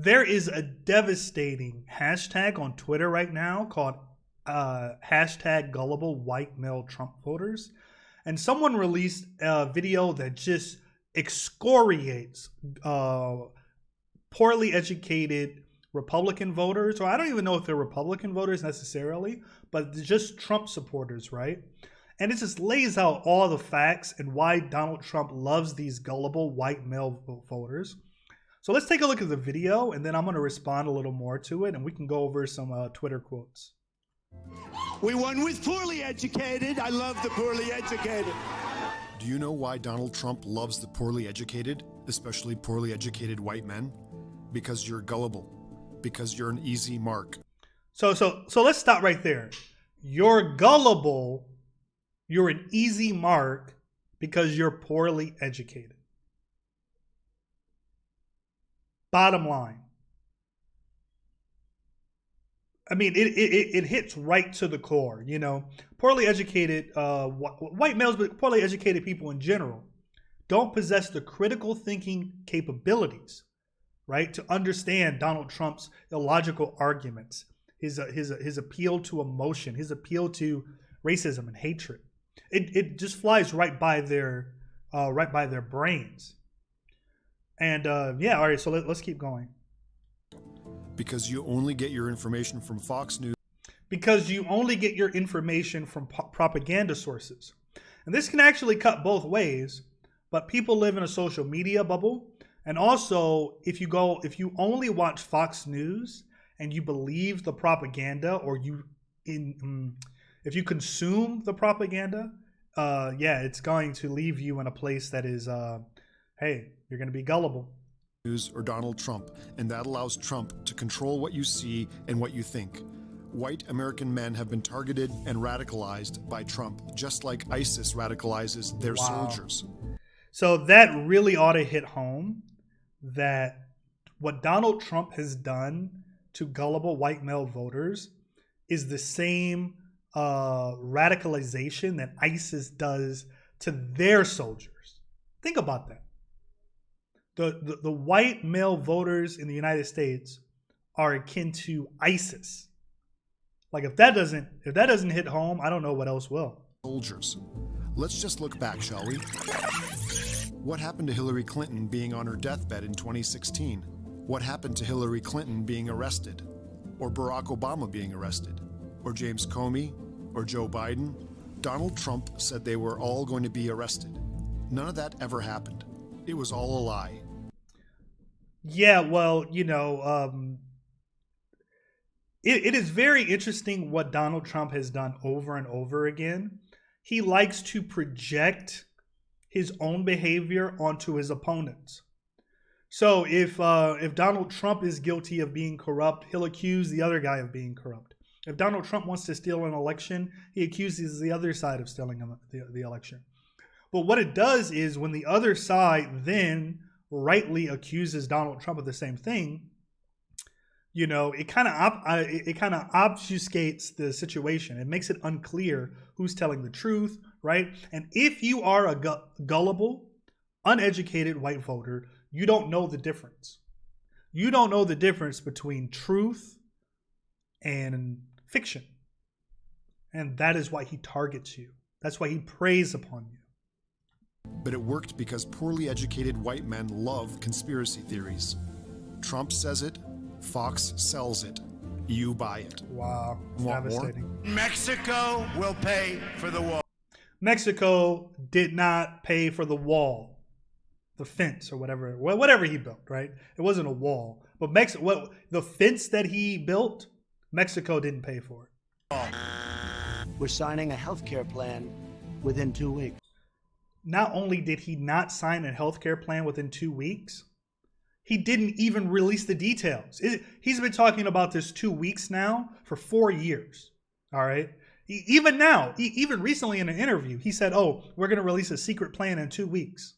There is a devastating hashtag on Twitter right now called hashtag gullible white male Trump voters. And someone released a video that just excoriates poorly educated Republican voters, or I don't even know if they're Republican voters necessarily, but just Trump supporters, right? And it just lays out all the facts and why Donald Trump loves these gullible white male voters. So let's take a look at the video, and then I'm going to respond a little more to it, and we can go over some Twitter quotes. We won with poorly educated. I love the poorly educated. Do you know why Donald Trump loves the poorly educated, especially poorly educated white men? Because you're gullible. Because you're an easy mark. So let's stop right there. You're gullible. You're an easy mark because you're poorly educated. Bottom line. I mean, it hits right to the core, you know. Poorly educated white males, but poorly educated people in general don't possess the critical thinking capabilities, right, to understand Donald Trump's illogical arguments, his appeal to emotion, his appeal to racism and hatred. It just flies right by their brains. And yeah, all right. So let's keep going. Because you only get your information from Fox News. Because you only get your information from propaganda sources, and this can actually cut both ways. But people live in a social media bubble, and also if you only watch Fox News and you believe the propaganda, or if you consume the propaganda, yeah, it's going to leave you in a place that is, hey, you're going to be gullible. News or Donald Trump, and that allows Trump to control what you see and what you think. White American men have been targeted and radicalized by Trump, just like ISIS radicalizes their soldiers. So that really ought to hit home, that what Donald Trump has done to gullible white male voters is the same radicalization that ISIS does to their soldiers. Think about that. The white male voters in the United States are akin to ISIS. Like if that doesn't hit home, I don't know what else will. Soldiers. Let's just look back, shall we? What happened to Hillary Clinton being on her deathbed in 2016? What happened to Hillary Clinton being arrested? Or Barack Obama being arrested? Or James Comey? Or Joe Biden? Donald Trump said they were all going to be arrested. None of that ever happened. It was all a lie. Yeah, well, you know, it is very interesting what Donald Trump has done over and over again. He likes to project his own behavior onto his opponents. So if Donald Trump is guilty of being corrupt, he'll accuse the other guy of being corrupt. If Donald Trump wants to steal an election, he accuses the other side of stealing the election. But what it does is when the other side then rightly accuses Donald Trump of the same thing, you know, it kind of obfuscates the situation. It makes it unclear who's telling the truth, right? And if you are a gullible, uneducated white voter, you don't know the difference. You don't know the difference between truth and fiction. And that is why he targets you. That's why he preys upon you. But it worked because poorly educated white men love conspiracy theories. Trump says it, Fox sells it, you buy it. Wow, devastating. Mexico will pay for the wall. Mexico did not pay for the wall, the fence, or whatever he built, right? It wasn't a wall. But the fence that he built, Mexico didn't pay for it. We're signing a healthcare plan within 2 weeks. Not only did he not sign a healthcare plan within 2 weeks, he didn't even release the details. He's been talking about this 2 weeks now for 4 years. All right. Even now, even recently in an interview, he said, oh, we're going to release a secret plan in 2 weeks.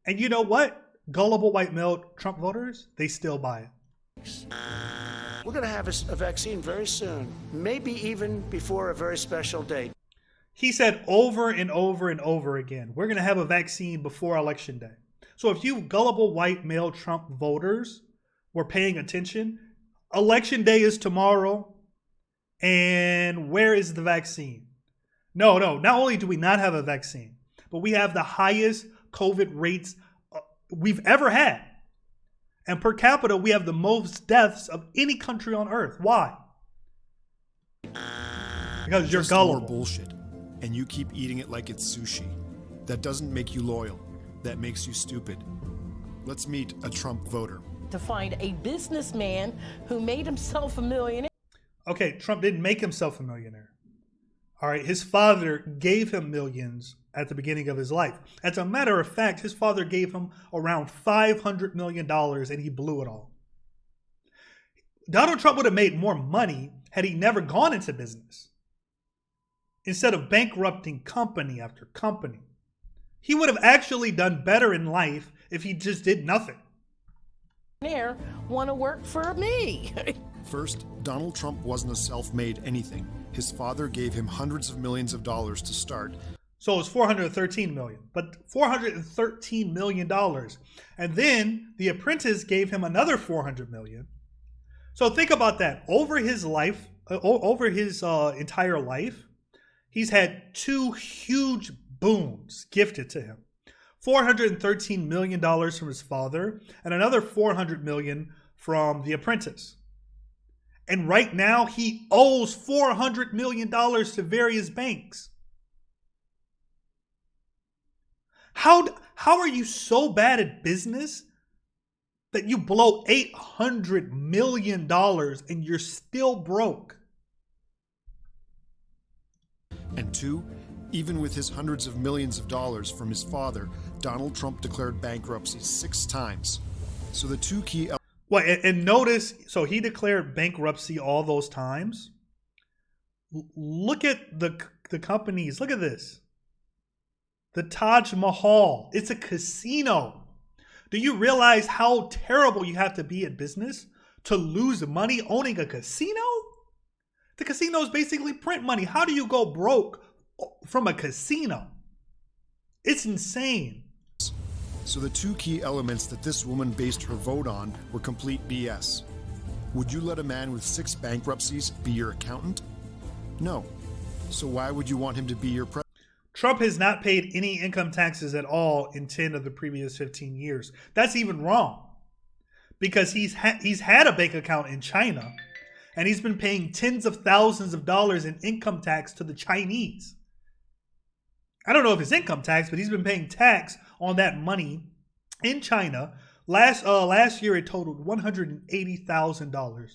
And you know what? Gullible white male Trump voters, they still buy it. We're going to have a vaccine very soon, maybe even before a very special date. He said over and over and over again, we're going to have a vaccine before Election Day. So if you gullible white male Trump voters were paying attention, election day is tomorrow. And where is the vaccine? No. Not only do we not have a vaccine, but we have the highest COVID rates we've ever had. And per capita, we have the most deaths of any country on earth. Why? Because you're Just gullible. more bullshit, and you keep eating it like it's sushi. That doesn't make you loyal. That makes you stupid. Let's meet a Trump voter. To find a businessman who made himself a millionaire. Okay, Trump didn't make himself a millionaire. All right, his father gave him millions at the beginning of his life. As a matter of fact, his father gave him around $500 million and he blew it all. Donald Trump would have made more money had he never gone into business. Instead of bankrupting company after company, he would have actually done better in life if he just did nothing. Want to work for me. First, Donald Trump wasn't a self-made anything. His father gave him hundreds of millions of dollars to start. So it was $413 million, but $413 million. And then The Apprentice gave him another $400 million. So think about that. Over his life, over his entire life, he's had two huge booms gifted to him. $413 million from his father and another $400 million from The Apprentice. And right now he owes $400 million to various banks. How are you so bad at business that you blow $800 million and you're still broke? And two, even with his hundreds of millions of dollars from his father, Donald Trump declared bankruptcy 6 times. So the two key... Well, and notice, so he declared bankruptcy all those times. Look at the companies. Look at this. The Taj Mahal. It's a casino. Do you realize how terrible you have to be at business to lose money owning a casino? The casinos basically print money. How do you go broke from a casino? It's insane. So the two key elements that this woman based her vote on were complete BS. Would you let a man with 6 bankruptcies be your accountant? No. So why would you want him to be your president? Trump has not paid any income taxes at all in 10 of the previous 15 years. That's even wrong. Because he's had a bank account in China and he's been paying tens of thousands of dollars in income tax to the Chinese. I don't know if it's income tax, but he's been paying tax on that money in China. Last year it totaled $180,000.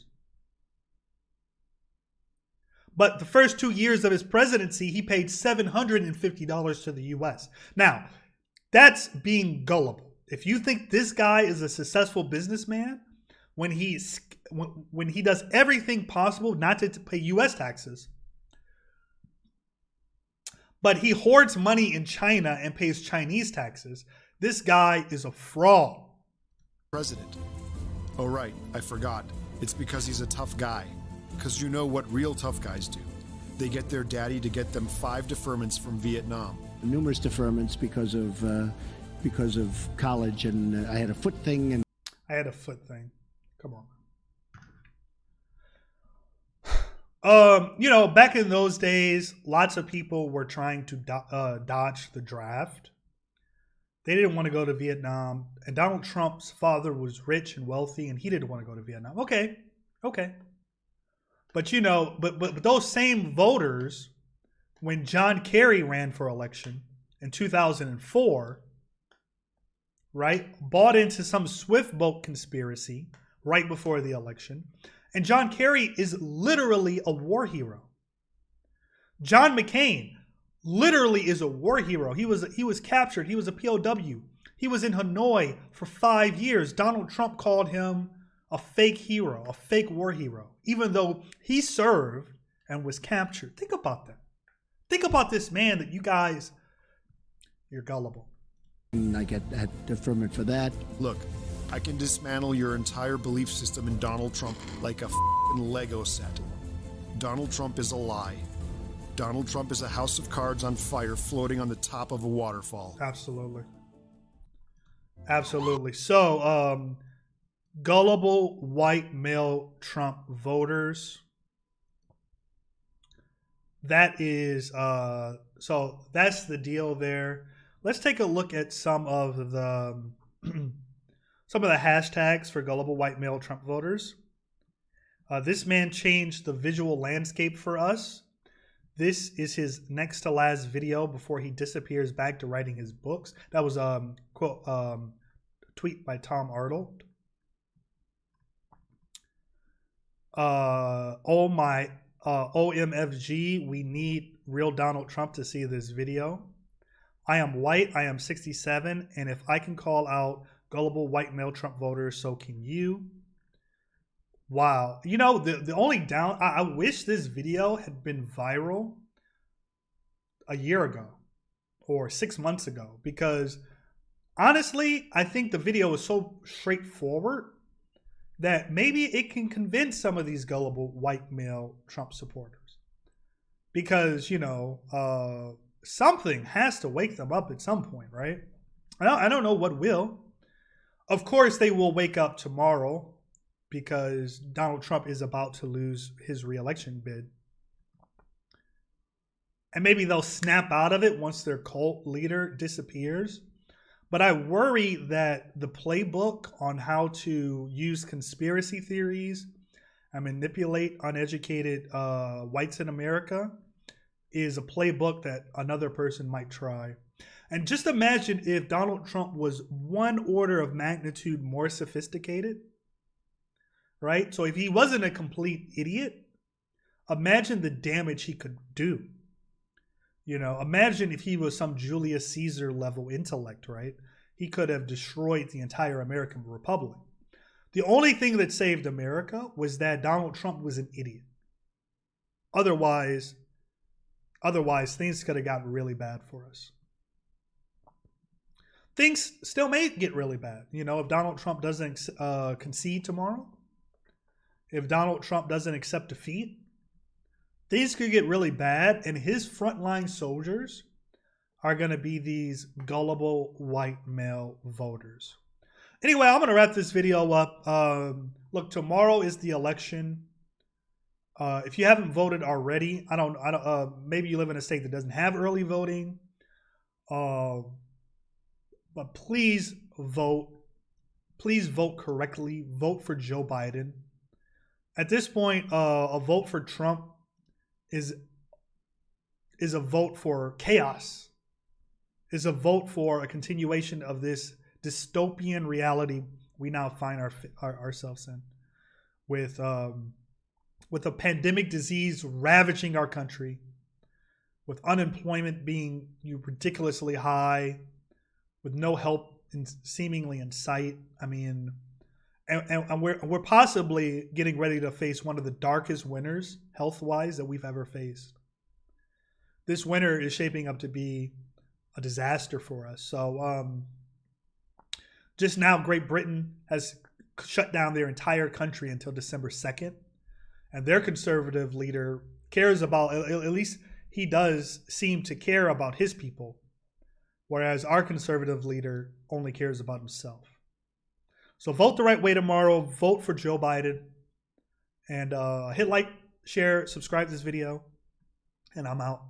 But the first 2 years of his presidency, he paid $750 to the U.S. Now, that's being gullible. If you think this guy is a successful businessman, when he does everything possible not to pay U.S. taxes, but he hoards money in China and pays Chinese taxes, this guy is a fraud. President. Oh, right. I forgot. It's because he's a tough guy. Because you know what real tough guys do. They get their daddy to get them 5 deferments from Vietnam. Numerous deferments because of college, and I had a foot thing. And I had a foot thing. Come on. Back in those days, lots of people were trying to dodge the draft. They didn't want to go to Vietnam. And Donald Trump's father was rich and wealthy, and he didn't want to go to Vietnam. Okay. But but those same voters, when John Kerry ran for election in 2004, right, bought into some Swift boat conspiracy right before the election. And John Kerry is literally a war hero. John McCain literally is a war hero. He was captured. He was a POW. He was in Hanoi for 5 years. Donald Trump called him a fake hero, a fake war hero, even though he served and was captured. Think about that. Think about this man that you're gullible. And I get deferment for that. Look, I can dismantle your entire belief system in Donald Trump like a f***ing Lego set. Donald Trump is a lie. Donald Trump is a house of cards on fire floating on the top of a waterfall. Absolutely. So, gullible white male Trump voters. That is so that's the deal there. Let's take a look at some of the hashtags for gullible white male Trump voters. This man changed the visual landscape for us. This is his next to last video before he disappears back to writing his books. That was quote tweet by Tom Arnold. Oh my OMFG, we need real Donald Trump to see this video. I am white, I am 67, and if I can call out gullible white male Trump voters, so can you. Wow. You know, the only I wish this video had been viral a year ago or 6 months ago, because honestly, I think the video is so straightforward that maybe it can convince some of these gullible white male Trump supporters. Because, you know, something has to wake them up at some point, right? I don't know what will. Of course, they will wake up tomorrow because Donald Trump is about to lose his re-election bid. And maybe they'll snap out of it once their cult leader disappears. But I worry that the playbook on how to use conspiracy theories and manipulate uneducated whites in America is a playbook that another person might try. And just imagine if Donald Trump was one order of magnitude more sophisticated, right? So if he wasn't a complete idiot, imagine the damage he could do. You know, imagine if he was some Julius Caesar level intellect, right? He could have destroyed the entire American Republic. The only thing that saved America was that Donald Trump was an idiot. Otherwise things could have gotten really bad for us. Things still may get really bad. You know, if Donald Trump doesn't concede tomorrow, if Donald Trump doesn't accept defeat, things could get really bad, and his frontline soldiers are going to be these gullible white male voters. Anyway, I'm going to wrap this video up. Look, tomorrow is the election. If you haven't voted already, I don't. Maybe you live in a state that doesn't have early voting. But please vote. Please vote correctly. Vote for Joe Biden. At this point, a vote for Trump is a vote for chaos, is a vote for a continuation of this dystopian reality we now find ourselves in, with a pandemic disease ravaging our country, with unemployment being ridiculously high, with no help seemingly in sight. I mean, and we're possibly getting ready to face one of the darkest winters health-wise that we've ever faced. This winter is shaping up to be a disaster for us. So just now, Great Britain has shut down their entire country until December 2nd. And their conservative leader cares about, at least he does seem to care about his people. Whereas our conservative leader only cares about himself. So vote the right way tomorrow. Vote for Joe Biden. And hit like, share, subscribe to this video. And I'm out.